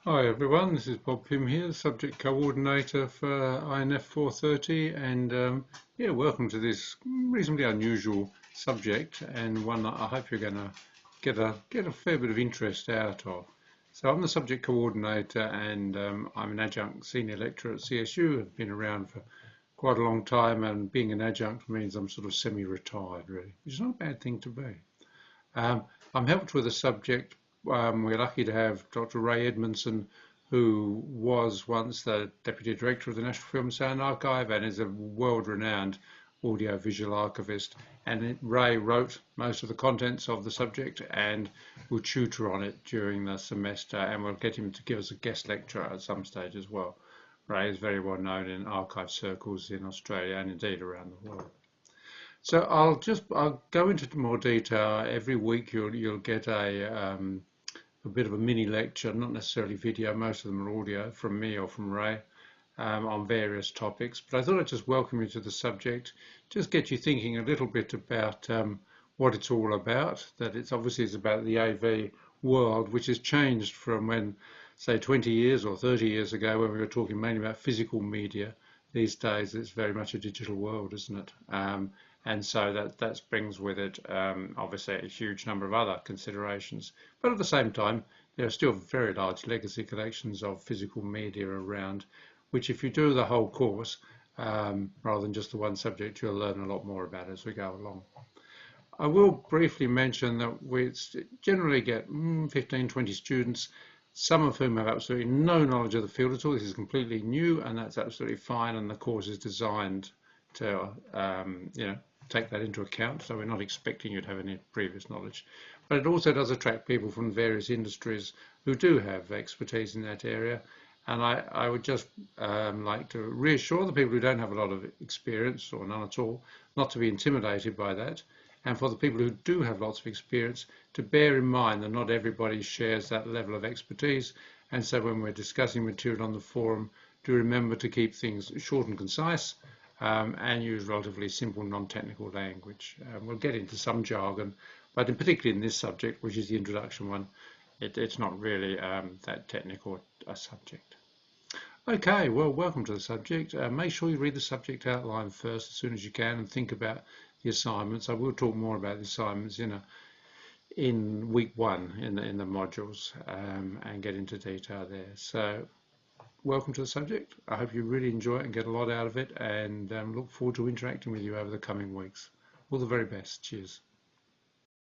Hi everyone, this is Bob Pym here, subject coordinator for INF430, and yeah, welcome to this reasonably unusual subject and one that I hope you're going to get a fair bit of interest out of. So I'm the subject coordinator, and I'm an adjunct senior lecturer at CSU. I've been around for quite a long time, and being an adjunct means I'm sort of semi-retired really, which is not a bad thing to be. I'm helped with a subject. We're lucky to have Dr. Ray Edmondson, who was once the Deputy Director of the National Film and Sound Archive and is a world-renowned audio-visual archivist. And Ray wrote most of the contents of the subject and will tutor on it during the semester, and we'll get him to give us a guest lecture at some stage as well. Ray is very well known in archive circles in Australia and indeed around the world. So I'll go into more detail. Every week you'll get a bit of a mini lecture, not necessarily video, most of them are audio from me or from Ray, on various topics. But I thought I'd just welcome you to the subject, just get you thinking a little bit about what it's all about, that it's obviously about the AV world, which has changed from when, say, 20 years or 30 years ago, when we were talking mainly about physical media. These days it's very much a digital world, isn't it? And so that brings with it obviously a huge number of other considerations. But at the same time, there are still very large legacy collections of physical media around, which if you do the whole course, rather than just the one subject, you'll learn a lot more about as we go along. I will briefly mention that we generally get 15, 20 students, some of whom have absolutely no knowledge of the field at all. This is completely new, and that's absolutely fine, and the course is designed to take that into account, so we're not expecting you to have any previous knowledge. But it also does attract people from various industries who do have expertise in that area, and I would just like to reassure the people who don't have a lot of experience or none at all not to be intimidated by that, and for the people who do have lots of experience to bear in mind that not everybody shares that level of expertise, and so when we're discussing material on the forum, do remember to keep things short and concise, and use relatively simple non-technical language. We'll get into some jargon, but particularly in this subject, which is the introduction one, it's not really that technical a subject. Okay, well, welcome to the subject. Make sure you read the subject outline first as soon as you can and think about the assignments. I will talk more about the assignments in week one in the modules and get into detail there. So welcome to the subject. I hope you really enjoy it and get a lot out of it, and look forward to interacting with you over the coming weeks. All the very best. Cheers.